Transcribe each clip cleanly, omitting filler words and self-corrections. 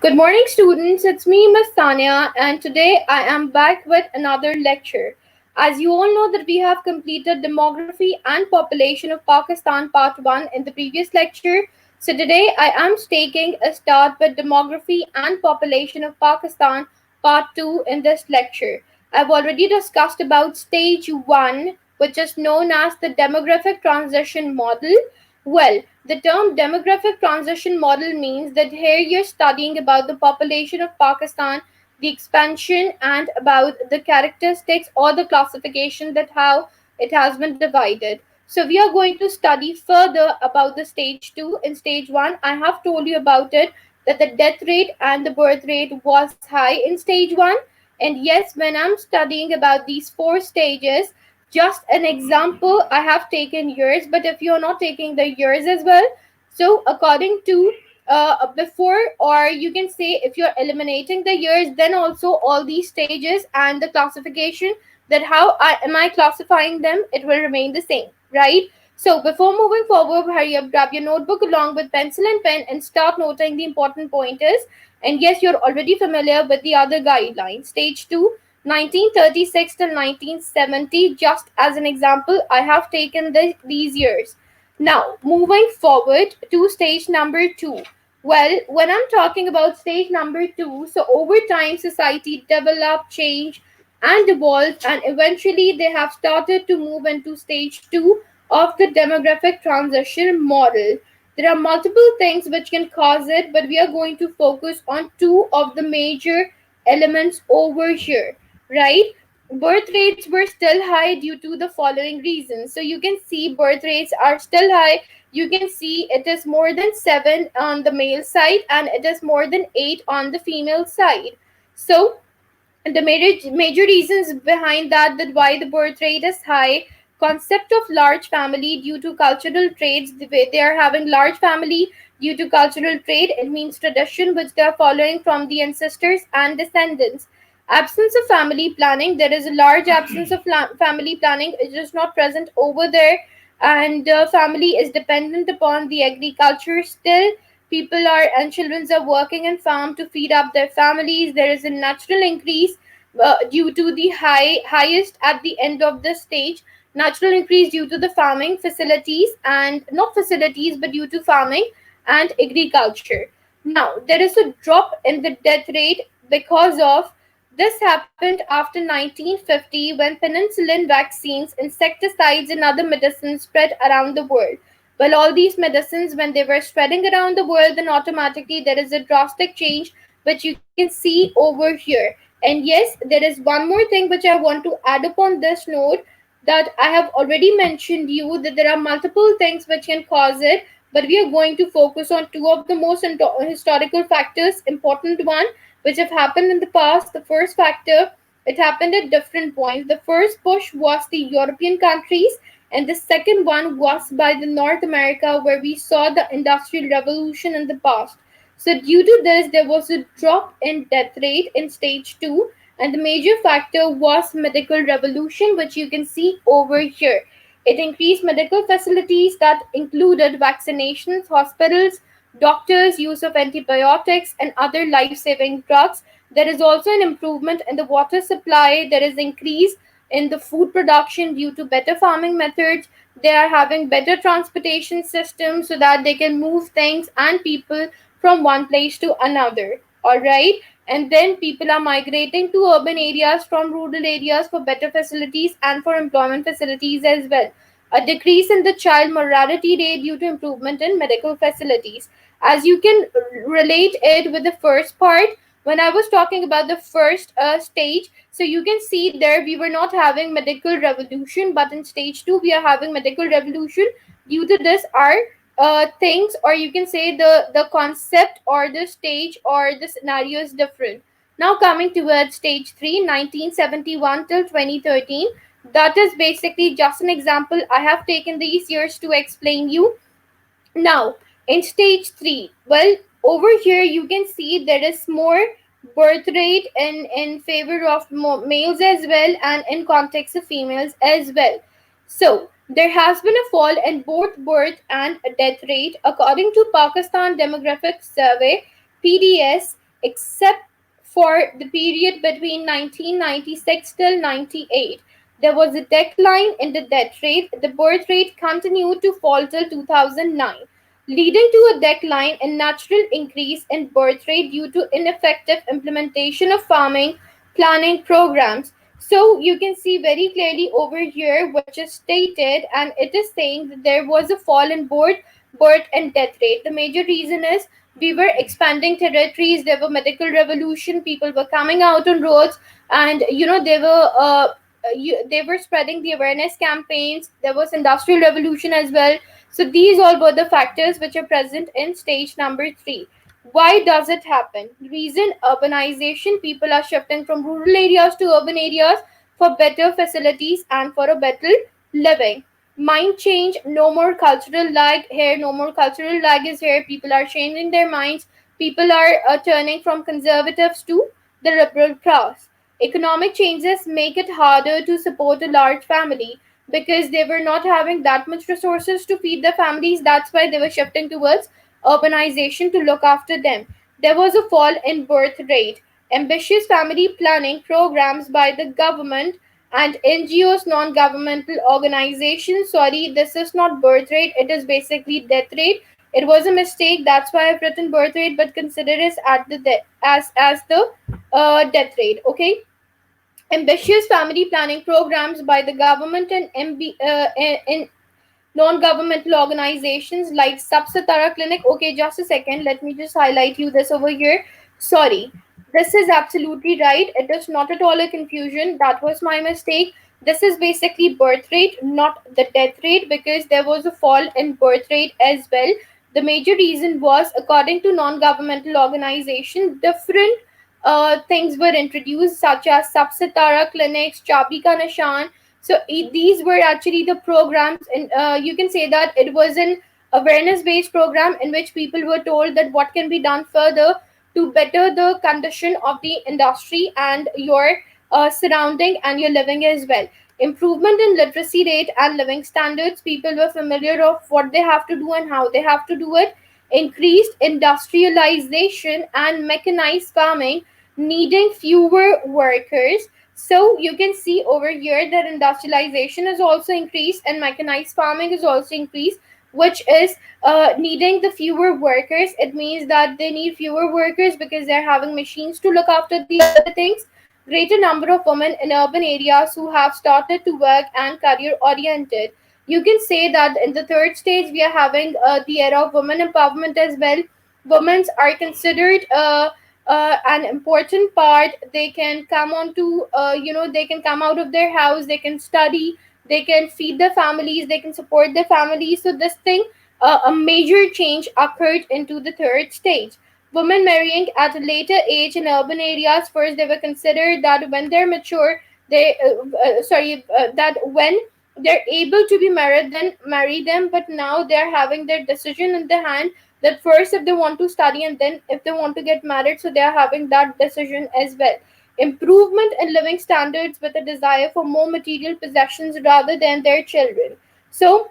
Good morning, students. It's me, Miss Tanya, and today I am back with another lecture. As you all know that we have completed Demography and Population of Pakistan Part 1 in the previous lecture. So today I am taking a start with Demography and Population of Pakistan Part 2 in this lecture. I've already discussed about Stage 1, which is known as the Demographic Transition Model. Well, the term demographic transition model means that here you're studying about the population of Pakistan, the expansion, and about the characteristics or the classification that how it has been divided. So we are going to study further about the stage 2. In stage 1, I have told you about it that the death rate and the birth rate was high in stage 1. And yes, when I'm studying about these four stages, just an example, I have taken years, but if you're not taking the years as well, so according to before, or you can say if you're eliminating the years, then also all these stages and the classification, that how am I classifying them, it will remain the same, right? So before moving forward, hurry up, grab your notebook along with pencil and pen and start noting the important pointers. And yes, you're already familiar with the other guidelines. Stage 2, 1936 till 1970, just as an example, I have taken these years. Now, moving forward to stage number 2. Well, when I'm talking about stage number 2, so over time, society developed, changed, and evolved, and eventually they have started to move into stage 2 of the demographic transition model. There are multiple things which can cause it, but we are going to focus on two of the major elements over here, right? Birth rates were still high due to the following reasons. So you can see birth rates are still high. You can see it is more than 7 on the male side and it is more than 8 on the female side. So the major reasons behind that why the birth rate is high, concept of large family due to cultural traits, the way they are having large family due to cultural trait, it means tradition which they are following from the ancestors and descendants. Absence of family planning, there is a large absence of family planning, it is not present over there, and family is dependent upon the agriculture still. People are and children are working in farm to feed up their families. There is a natural increase due to the highest at the end of the stage, natural increase due to the farming facilities, and not facilities but due to farming and agriculture. Now there is a drop in the death rate because of this happened after 1950 when penicillin vaccines, insecticides, and other medicines spread around the world. Well, all these medicines, when they were spreading around the world, then automatically there is a drastic change which you can see over here. And yes, there is one more thing which I want to add upon this note, that I have already mentioned you that there are multiple things which can cause it, but we are going to focus on two of the most historical factors, important one, which have happened in the past. The first factor, it happened at different points. The first push was the European countries, and the second one was by the North America, where we saw the Industrial Revolution in the past. So due to this, there was a drop in death rate in stage 2, and the major factor was medical revolution, which you can see over here. It increased medical facilities that included vaccinations, hospitals, doctors, use of antibiotics, and other life-saving drugs. There is also an improvement in the water supply. There is increase in the food production due to better farming methods. They are having better transportation systems so that they can move things and people from one place to another. All right. And then people are migrating to urban areas from rural areas for better facilities and for employment facilities as well. A decrease in the child mortality rate due to improvement in medical facilities. As you can relate it with the first part, when I was talking about the first stage, so you can see there we were not having medical revolution, but in stage 2 we are having medical revolution. Due to this, our things, or you can say the concept or the stage or the scenario is different. Now coming towards stage 3, 1971 till 2013, that is basically just an example. I have taken these years to explain you. Now, in stage 3, well, over here you can see there is more birth rate in favor of males as well, and in context of females as well. So, there has been a fall in both birth and death rate according to Pakistan Demographic Survey, PDS. except for the period between 1996 till 98. There was a decline in the death rate. The birth rate continued to fall till 2009, leading to a decline in natural increase in birth rate due to ineffective implementation of farming planning programs. So you can see very clearly over here, which is stated, and it is saying that there was a fall in birth and death rate. The major reason is we were expanding territories. There were medical revolution. People were coming out on roads, and they were spreading the awareness campaigns. There was industrial revolution as well. So these all were the factors which are present in stage number 3. Why does it happen? Reason: urbanization. People are shifting from rural areas to urban areas for better facilities and for a better living. Mind change, no more cultural lag here, no more cultural lag is here. People are changing their minds. People are turning from conservatives to the liberal class. Economic changes make it harder to support a large family because they were not having that much resources to feed their families. That's why they were shifting towards urbanization to look after them. There was a fall in birth rate. Ambitious family planning programs by the government and NGOs, non governmental organizations. Sorry, this is not birth rate, it is basically death rate. It was a mistake, that's why I've written birth rate, but consider it at the as the death rate. Okay, ambitious family planning programs by the government and in non-governmental organizations like Subsatara Clinic. Okay, just a second. Let me just highlight you this over here. Sorry, this is absolutely right. It is not at all a confusion. That was my mistake. This is basically birth rate, not the death rate, because there was a fall in birth rate as well. The major reason was, according to non-governmental organizations, different things were introduced, such as Subsitara clinics, Chabika Nishan. So these were actually the programs, and you can say that it was an awareness-based program in which people were told that what can be done further to better the condition of the industry and your surrounding and your living as well. Improvement in literacy rate and living standards. People were familiar of what they have to do and how they have to do it. Increased industrialization and mechanized farming, needing fewer workers. So you can see over here that industrialization is also increased and mechanized farming is also increased, which is needing the fewer workers. It means that they need fewer workers because they're having machines to look after the other things. Greater number of women in urban areas who have started to work and career oriented. You can say that in the third stage we are having the era of women empowerment as well. Women are considered an important part. They can come on to they can come out of their house, they can study, they can feed their families, they can support their families. So this thing, a major change occurred into the third stage. Women marrying at a later age in urban areas. First they were considered that when they're mature, that when they're able to be married, then marry them. But now they're having their decision in their hand, that first if they want to study and then if they want to get married, so they are having that decision as well. Improvement in living standards with a desire for more material possessions rather than their children. So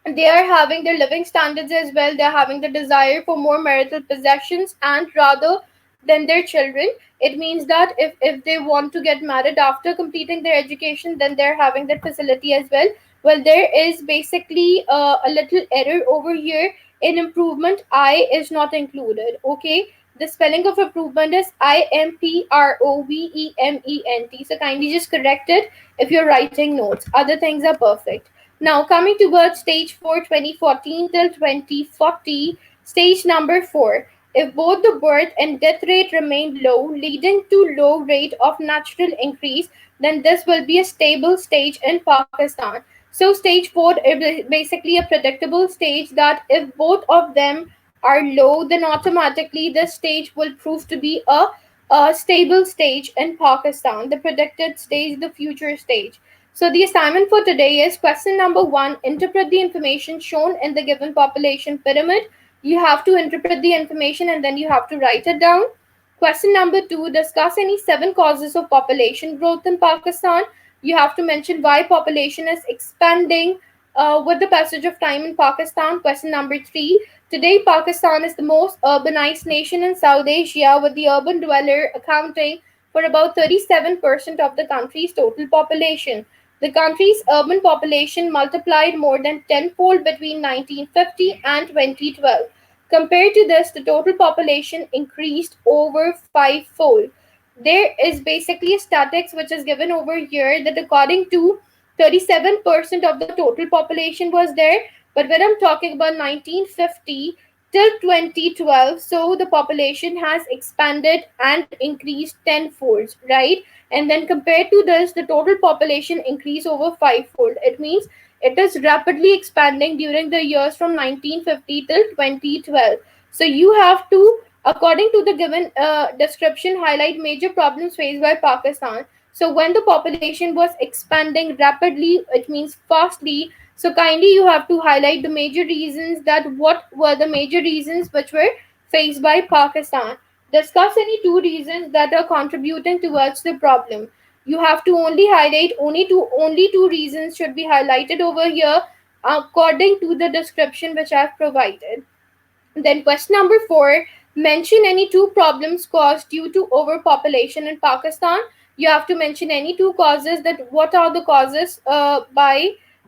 they are having their living standards as well. They're having the desire for more marital possessions and rather than their children. It means that if they want to get married after completing their education, then they're having that facility as well. Well, there is basically a little error over here. In improvement, I is not included. Okay, the spelling of improvement is IMPROVEMENT. So kindly just correct it if you're writing notes. Other things are perfect. Now, coming towards stage 4, 2014 till 2040, stage number 4. If both the birth and death rate remain low, leading to low rate of natural increase, then this will be a stable stage in Pakistan. So stage 4 is basically a predictable stage, that if both of them are low, then automatically this stage will prove to be a stable stage in Pakistan, the predicted stage, the future stage. So the assignment for today is question number 1. Interpret the information shown in the given population pyramid. You have to interpret the information and then you have to write it down. Question number 2. Discuss any 7 causes of population growth in Pakistan. You have to mention why population is expanding, with the passage of time in Pakistan. Question number three. Today, Pakistan is the most urbanized nation in South Asia, with the urban dweller accounting for about 37% of the country's total population. The country's urban population multiplied more than tenfold between 1950 and 2012. Compared to this, the total population increased over fivefold. There is basically a statistics which is given over here that according to 37% of the total population was there, but when I'm talking about 1950 till 2012, so the population has expanded and increased tenfold, right? And then compared to this, the total population increased over fivefold. It means it is rapidly expanding during the years from 1950 till 2012. So you have to, according to the given description, highlight major problems faced by Pakistan. So when the population was expanding rapidly, it means fastly. So kindly you have to highlight the major reasons, that what were the major reasons which were faced by Pakistan. Discuss any two reasons that are contributing towards the problem. You have to only highlight only two reasons should be highlighted over here according to the description which I've provided. Then question number four, mention any two problems caused due to overpopulation in Pakistan. You have to mention any two causes, that what are the causes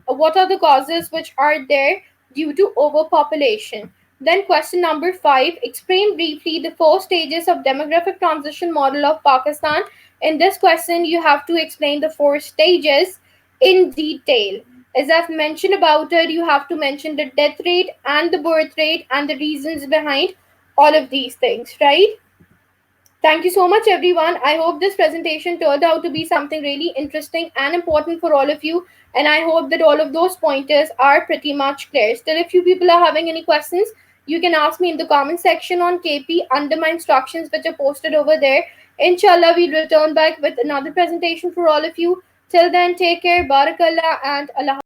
what are the causes which are there due to overpopulation. Then question number five, explain briefly the four stages of demographic transition model of Pakistan. In this question, you have to explain the four stages in detail. As I've mentioned about it, you have to mention the death rate and the birth rate and the reasons behind all of these things, right? Thank you so much, everyone. I hope this presentation turned out to be something really interesting and important for all of you. And I hope that all of those pointers are pretty much clear. Still, if you people are having any questions, you can ask me in the comment section on KP under my instructions, which are posted over there. Inshallah, we'll return back with another presentation for all of you. Till then, take care, barakallah, and Allah.